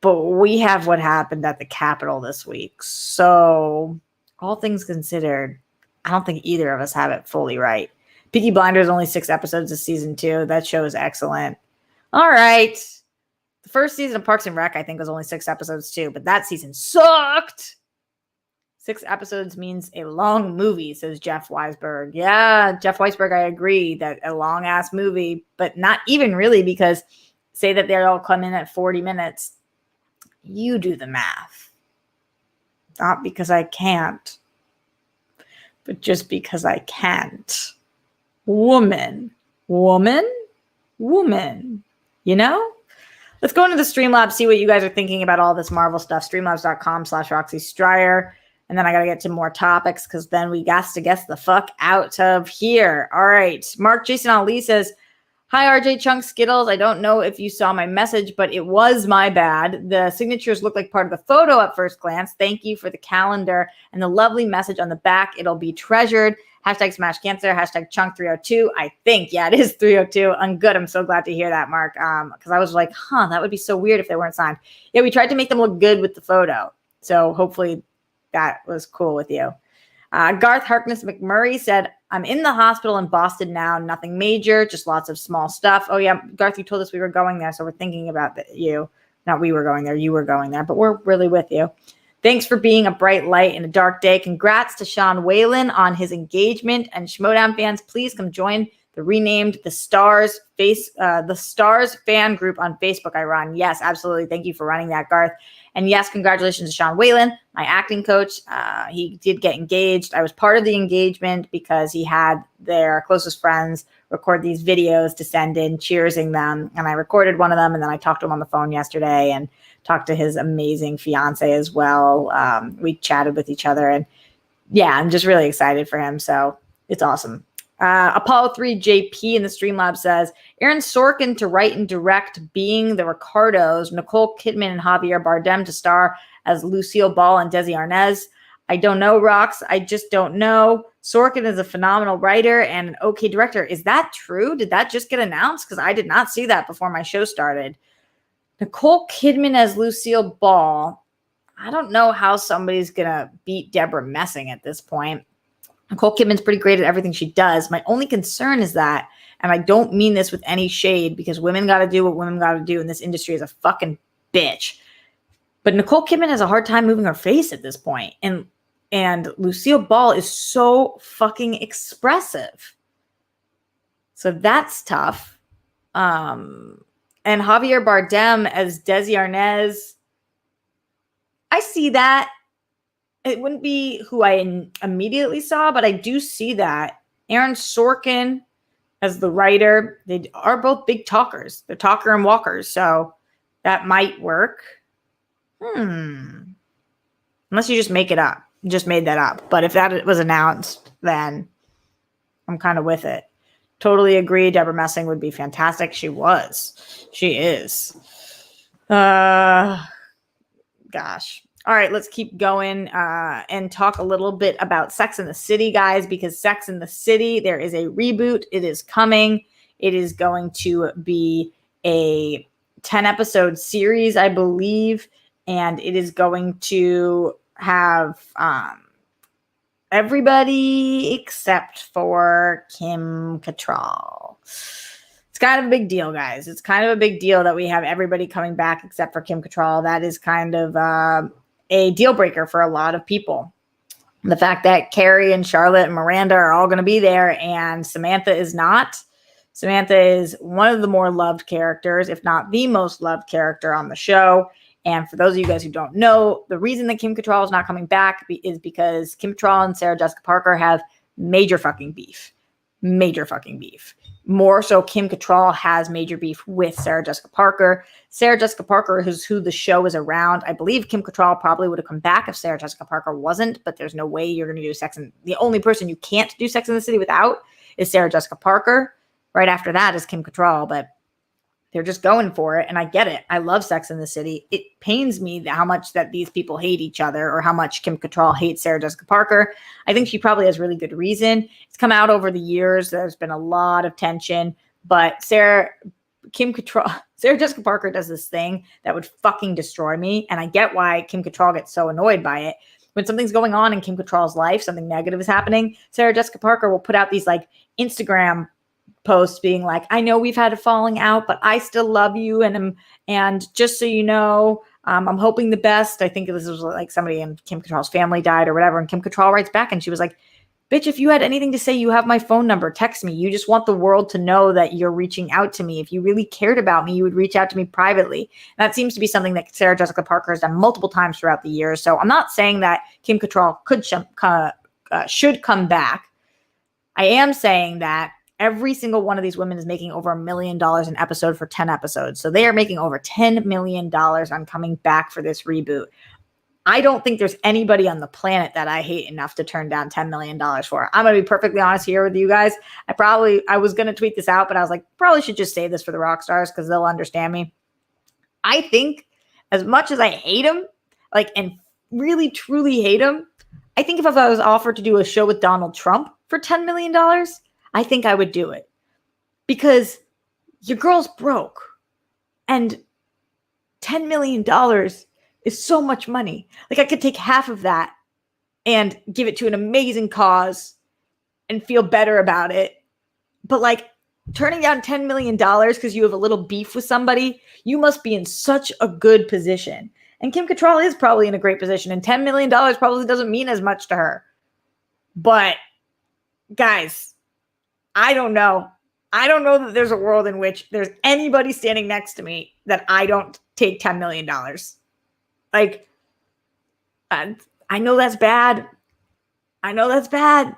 But we have what happened at the Capitol this week. So, all things considered, I don't think either of us have it fully right. Peaky Blinders, only 6 episodes of season 2. That show is excellent. All right. The first season of Parks and Rec, I think, was only 6 episodes too. But that season sucked. 6 episodes means a long movie, says Jeff Weisberg. Yeah, Jeff Weisberg, I agree that a long-ass movie, but not even really, because say that they all come in at 40 minutes. You do the math. Not because I can't, but just because I can't. Woman. You know? Let's go into the Streamlabs, see what you guys are thinking about all this Marvel stuff. Streamlabs.com/Roxy Stryer. And then I got to get to more topics because then we got to get the fuck out of here. All right. Mark Jason Ali says, hi, RJ Chunk Skittles. I don't know if you saw my message, but it was my bad. The signatures look like part of the photo at first glance. Thank you for the calendar and the lovely message on the back. It'll be treasured. Hashtag Smash Cancer. Hashtag Chunk302. I think, yeah, it is 302. I'm good. I'm so glad to hear that, Mark. Because I was like, that would be so weird if they weren't signed. Yeah, we tried to make them look good with the photo. So hopefully that was cool with you. Garth Harkness McMurray said, I'm in the hospital in Boston now. Nothing major, just lots of small stuff. Oh, yeah, Garth, you told us we were going there, so we're thinking about you. Not we were going there, you were going there, but we're really with you. Thanks for being a bright light in a dark day. Congrats to Sean Whalen on his engagement. And Schmodown fans, please come join the renamed The Stars fan group on Facebook I run. Yes, absolutely. Thank you for running that, Garth. And yes, congratulations to Sean Whalen, my acting coach. He did get engaged. I was part of the engagement because he had their closest friends record these videos to send in, cheersing them. And I recorded one of them, and then I talked to him on the phone yesterday and talked to his amazing fiance as well. We chatted with each other, and yeah, I'm just really excited for him. So it's awesome. Apollo 3 JP in the Streamlab says, Aaron Sorkin to write and direct Being the Ricardos, Nicole Kidman and Javier Bardem to star as Lucille Ball and Desi Arnaz. I don't know, Rox. I just don't know. Sorkin is a phenomenal writer and an okay director. Is that true? Did that just get announced? Because I did not see that before my show started. Nicole Kidman as Lucille Ball. I don't know how somebody's going to beat Deborah Messing at this point. Nicole Kidman's pretty great at everything she does. My only concern is that, and I don't mean this with any shade, because women got to do what women got to do, and this industry is a fucking bitch. But Nicole Kidman has a hard time moving her face at this point. And Lucille Ball is so fucking expressive. So that's tough. And Javier Bardem as Desi Arnaz, I see that. It wouldn't be who I immediately saw, but I do see that. Aaron Sorkin as the writer. They are both big talkers. They're talker and walkers, so that might work. Unless you just make it up. You just made that up. But if that was announced, then I'm kind of with it. Totally agree. Deborah Messing would be fantastic. She was. She is. Gosh. All right, let's keep going and talk a little bit about Sex and the City, guys, because Sex and the City, there is a reboot. It is coming. It is going to be a 10-episode series, I believe, and it is going to have everybody except for Kim Cattrall. It's kind of a big deal, guys. It's kind of a big deal that we have everybody coming back except for Kim Cattrall. That is kind of a deal breaker for a lot of people. The fact that Carrie and Charlotte and Miranda are all going to be there and Samantha is not. Samantha is one of the more loved characters, if not the most loved character on the show. And for those of you guys who don't know, the reason that Kim Cattrall is not coming back is because Kim Cattrall and Sarah Jessica Parker have major fucking beef. Major fucking beef. More so, Kim Cattrall has major beef with Sarah Jessica Parker. Sarah Jessica Parker is who the show is around. I believe Kim Cattrall probably would have come back if Sarah Jessica Parker wasn't, but there's no way you're going to do Sex and the only person you can't do Sex and the City without is Sarah Jessica Parker. Right after that is Kim Cattrall, but they're just going for it, and I get it. I love Sex and the City. It pains me how much that these people hate each other or how much Kim Cattrall hates Sarah Jessica Parker. I think she probably has really good reason. It's come out over the years. There's been a lot of tension, but Sarah Jessica Parker does this thing that would fucking destroy me, and I get why Kim Cattrall gets so annoyed by it. When something's going on in Kim Cattrall's life, something negative is happening, Sarah Jessica Parker will put out these like Instagram post being like, I know we've had a falling out, but I still love you. And just so you know, I'm hoping the best. I think this was like somebody in Kim Cattrall's family died or whatever. And Kim Cattrall writes back and she was like, bitch, if you had anything to say, you have my phone number. Text me. You just want the world to know that you're reaching out to me. If you really cared about me, you would reach out to me privately. And that seems to be something that Sarah Jessica Parker has done multiple times throughout the years. So I'm not saying that Kim Cattrall should come back. I am saying that every single one of these women is making over $1 million an episode for 10 episodes. So they are making over $10 million on coming back for this reboot. I don't think there's anybody on the planet that I hate enough to turn down $10 million for. I'm going to be perfectly honest here with you guys. I was going to tweet this out, but I was like, probably should just say this for the rock stars because they'll understand me. I think as much as I hate them, and really truly hate them, I think if I was offered to do a show with Donald Trump for $10 million, I think I would do it because your girl's broke and $10 million is so much money. Like I could take half of that and give it to an amazing cause and feel better about it. But like turning down $10 million because you have a little beef with somebody, you must be in such a good position. And Kim Cattrall is probably in a great position and $10 million probably doesn't mean as much to her. But guys, I don't know. I don't know that there's a world in which there's anybody standing next to me that I don't take $10 million. Like, I know that's bad. I know that's bad.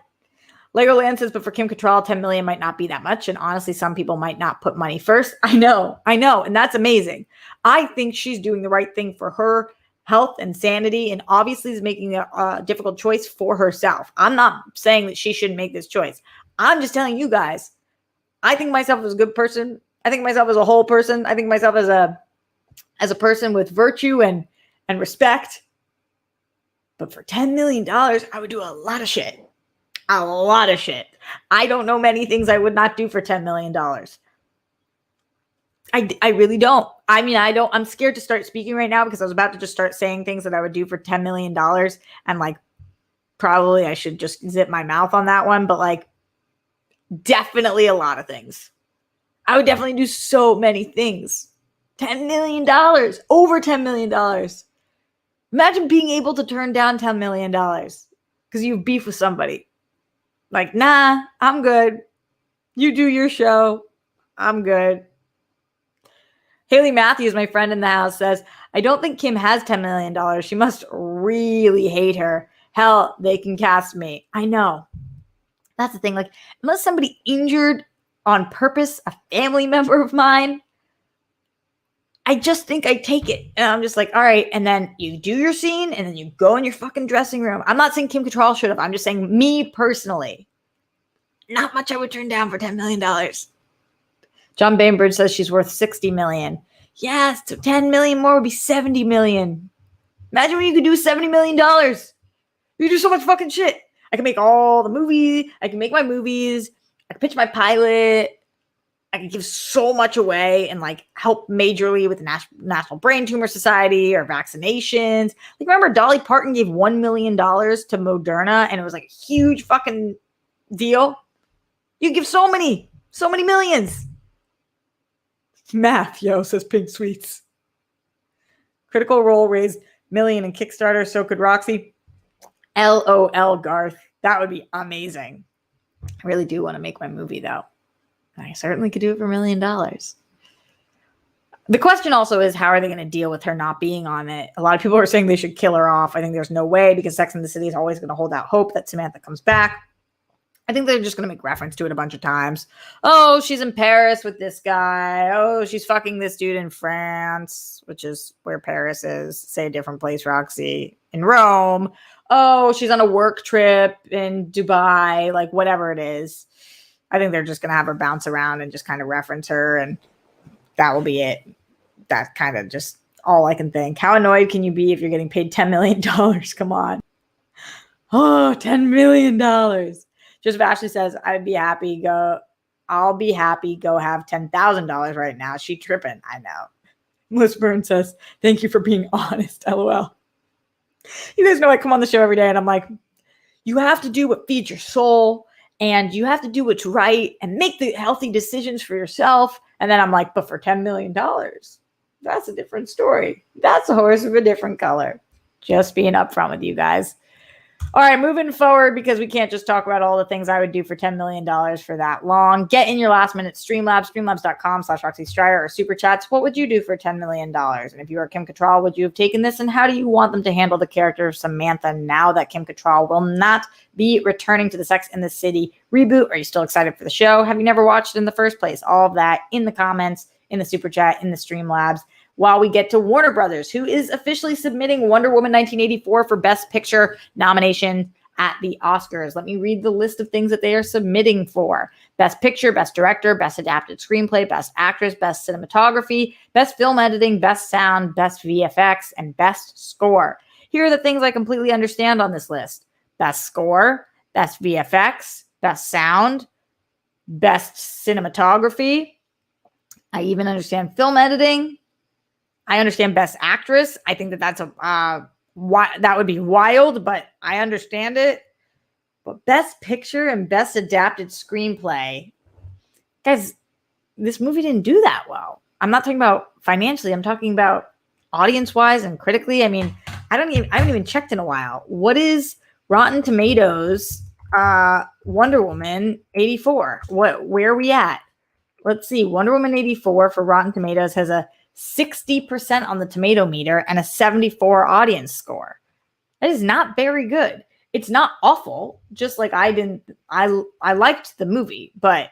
Legoland says, but for Kim Cattrall, 10 million might not be that much. And honestly, some people might not put money first. I know. And that's amazing. I think she's doing the right thing for her health and sanity, and obviously is making a difficult choice for herself. I'm not saying that she shouldn't make this choice. I'm just telling you guys, I think myself as a good person. I think myself as a whole person. I think myself as a person with virtue and respect. But for $10 million, I would do a lot of shit. A lot of shit. I don't know many things I would not do for $10 million. I really don't. I mean, I'm scared to start speaking right now because I was about to just start saying things that I would do for $10 million. And like, probably I should just zip my mouth on that one. But like, definitely a lot of things. I would definitely do so many things. $10 million, over $10 million. Imagine being able to turn down $10 million because you have beef with somebody. Like, nah, I'm good. You do your show. I'm good. Haley Matthews, my friend in the house, says, I don't think Kim has $10 million. She must really hate her. Hell, they can cast me. I know. That's the thing. Like, unless somebody injured on purpose a family member of mine, I just think I take it. And I'm just like, all right. And then you do your scene and then you go in your fucking dressing room. I'm not saying Kim Cattrall should have. I'm just saying me personally. Not much I would turn down for $10 million. John Bainbridge says she's worth $60 million. Yes, so $10 million more would be $70 million. Imagine what you could do with $70 million. You do so much fucking shit. I can make all the movies. I can make my movies. I can pitch my pilot. I can give so much away and like help majorly with the National Brain Tumor Society or vaccinations. Like, remember Dolly Parton gave $1 million to Moderna and it was like a huge fucking deal. You give so many millions. Math, yo, says Pink Sweets. Critical Role raised $1 million in Kickstarter, so could Roxy. LOL, Garth. That would be amazing. I really do want to make my movie, though. I certainly could do it for $1 million. The question also is, how are they going to deal with her not being on it? A lot of people are saying they should kill her off. I think there's no way because Sex and the City is always going to hold out hope that Samantha comes back. I think they're just going to make reference to it a bunch of times. Oh, she's in Paris with this guy. Oh, she's fucking this dude in France, which is where Paris is. Say a different place, Roxy. In Rome. Oh, she's on a work trip in Dubai. Like, whatever it is. I think they're just going to have her bounce around and just kind of reference her, and that will be it. That's kind of just all I can think. How annoyed can you be if you're getting paid $10 million? Come on. Oh, $10 million. Just Ashley says, I'll be happy. Go have $10,000 right now. She tripping. I know. Melissa Burns says, thank you for being honest. LOL. You guys know I come on the show every day and I'm like, you have to do what feeds your soul and you have to do what's right and make the healthy decisions for yourself. And then I'm like, but for $10 million, that's a different story. That's a horse of a different color. Just being upfront with you guys. All right, moving forward, because we can't just talk about all the things I would do for $10 million for that long. Get in your last minute Streamlabs, streamlabs.com/Roxy Stryer or Super Chats. What would you do for $10 million? And if you are Kim Cattrall, would you have taken this? And how do you want them to handle the character of Samantha now that Kim Cattrall will not be returning to the Sex and the City reboot? Are you still excited for the show? Have you never watched it in the first place? All of that in the comments, in the Super Chat, in the Streamlabs. While we get to Warner Brothers, who is officially submitting Wonder Woman 1984 for Best Picture nomination at the Oscars. Let me read the list of things that they are submitting for. Best Picture, Best Director, Best Adapted Screenplay, Best Actress, Best Cinematography, Best Film Editing, Best Sound, Best VFX, and Best Score. Here are the things I completely understand on this list. Best Score, Best VFX, Best Sound, Best Cinematography. I even understand Film Editing. I understand Best Actress. I think that's that would be wild, but I understand it. But Best Picture and Best Adapted Screenplay, guys, this movie didn't do that well. I'm not talking about financially. I'm talking about audience-wise and critically. I mean, I haven't even checked in a while. What is Rotten Tomatoes Wonder Woman 84? Where are we at? Let's see. Wonder Woman 84 for Rotten Tomatoes has a 60% on the tomato meter and a 74 audience score. That is not very good. It's not awful, just like I liked the movie, but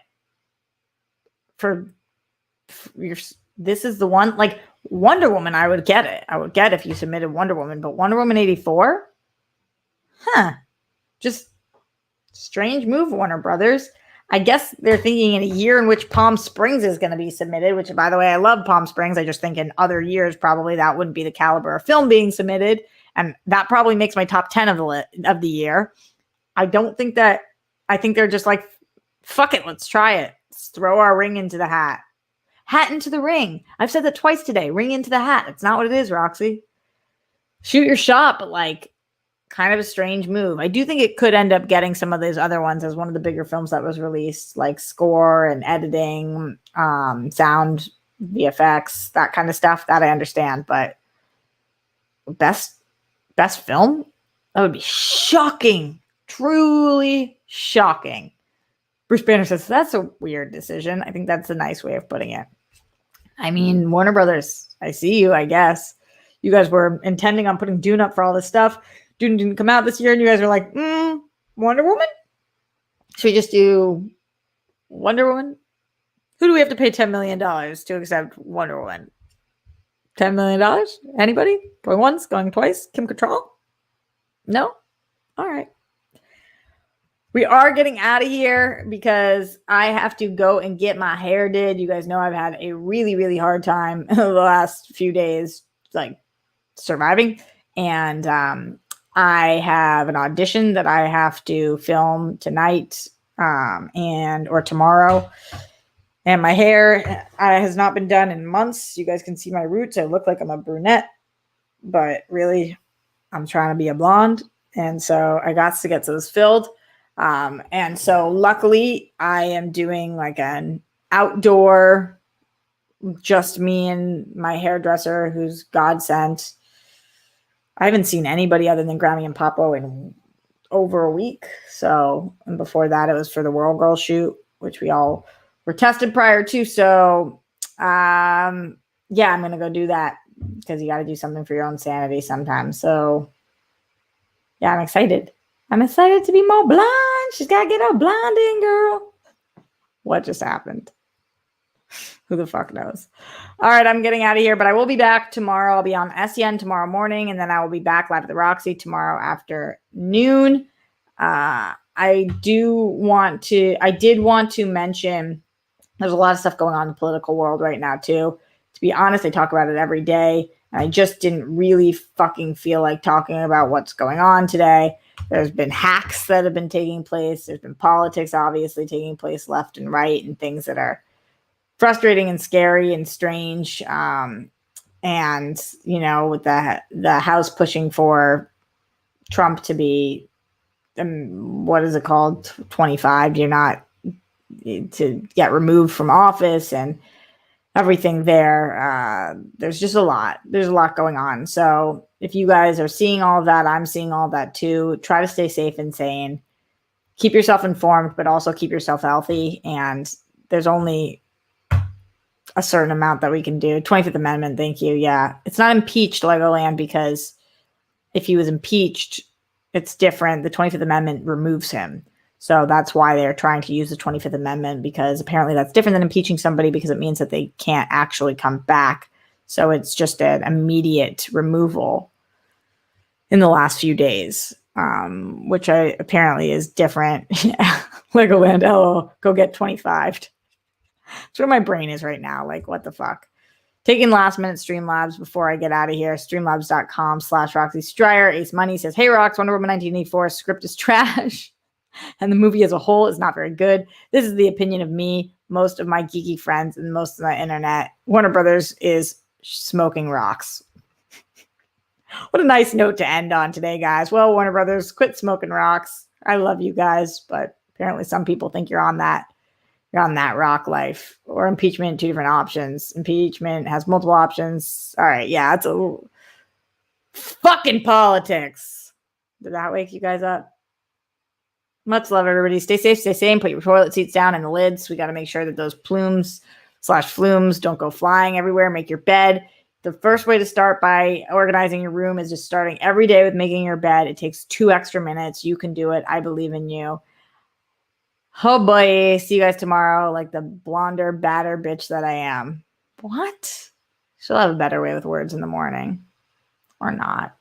this is the one, like Wonder Woman, I would get it. I would get if you submitted Wonder Woman, but Wonder Woman 84? Just strange move, Warner Brothers. I guess they're thinking in a year in which Palm Springs is going to be submitted, which, by the way, I love Palm Springs. I just think in other years, probably that wouldn't be the caliber of film being submitted. And that probably makes my top 10 of the year. I think they're just like, fuck it, let's try it. Let's throw our ring into the hat. Hat into the ring. I've said that twice today. Ring into the hat. It's not what it is, Roxy. Shoot your shot, but like kind of a strange move. I do think it could end up getting some of those other ones as one of the bigger films that was released, like score and editing, sound, VFX, that kind of stuff. That I understand, but best film? That would be shocking. Truly shocking. Bruce Banner says, that's a weird decision. I think that's a nice way of putting it. I mean, Warner Brothers, I see you, I guess. You guys were intending on putting Dune up for all this stuff. Dune didn't come out this year, and you guys are like, Wonder Woman? Should we just do Wonder Woman? Who do we have to pay $10 million to accept Wonder Woman? $10 million? Anybody? Going once? Going twice? Kim Cattrall? No? All right. We are getting out of here because I have to go and get my hair did. You guys know I've had a really, really hard time the last few days, like surviving. And I have an audition that I have to film tonight or tomorrow. And my hair has not been done in months. You guys can see my roots. I look like I'm a brunette, but really I'm trying to be a blonde. And so I got to get those filled. And so luckily I am doing like an outdoor, just me and my hairdresser who's God sent. I haven't seen anybody other than Grammy and Papo in over a week. So, and before that it was for the World Girl shoot, which we all were tested prior to. So, yeah, I'm going to go do that because you got to do something for your own sanity sometimes. So yeah, I'm excited. I'm excited to be more blonde. She's got to get her blonding, girl. What just happened? Who the fuck knows? All right, I'm getting out of here, but I will be back tomorrow. I'll be on SEN tomorrow morning, and then I will be back live at the Roxy tomorrow afternoon. I did want to mention there's a lot of stuff going on in the political world right now, too. To be honest, I talk about it every day, and I just didn't really fucking feel like talking about what's going on today. There's been hacks that have been taking place. There's been politics, obviously, taking place left and right, and things that are frustrating and scary and strange. And, you know, with the House pushing for Trump to be, what is it called? 25. You're not to get removed from office and everything there. There's just a lot. There's a lot going on. So if you guys are seeing all of that, I'm seeing all that too. Try to stay safe and sane. Keep yourself informed, but also keep yourself healthy. And there's only a certain amount that we can do. 25th Amendment, thank you. Yeah. It's not impeached Legoland because if he was impeached, it's different. The 25th Amendment removes him. So that's why they're trying to use the 25th Amendment, because apparently that's different than impeaching somebody because it means that they can't actually come back. So it's just an immediate removal in the last few days, which apparently is different. Legoland, go get 25'd. That's where my brain is right now. Like, what the fuck? Taking last minute Streamlabs before I get out of here. Streamlabs.com/Roxy Stryer. Ace Money says, hey, Rox, Wonder Woman 1984 script is trash. And the movie as a whole is not very good. This is the opinion of me, most of my geeky friends, and most of the internet. Warner Brothers is smoking rocks. What a nice note to end on today, guys. Well, Warner Brothers, quit smoking rocks. I love you guys, but apparently some people think you're on that rock life. Or impeachment, two different options. Impeachment has multiple options. All right, yeah, it's a fucking politics. Did that wake you guys up? Much love, everybody. Stay safe, stay sane. Put your toilet seats down and the lids. We got to make sure that those plumes/flumes don't go flying everywhere. Make your bed. The first way to start by organizing your room is just starting every day with making your bed. It takes 2 extra minutes. You can do it. I believe in you. Oh boy. See you guys tomorrow, like the blonder, badder bitch that I am. What? She'll have a better way with words in the morning. Or not.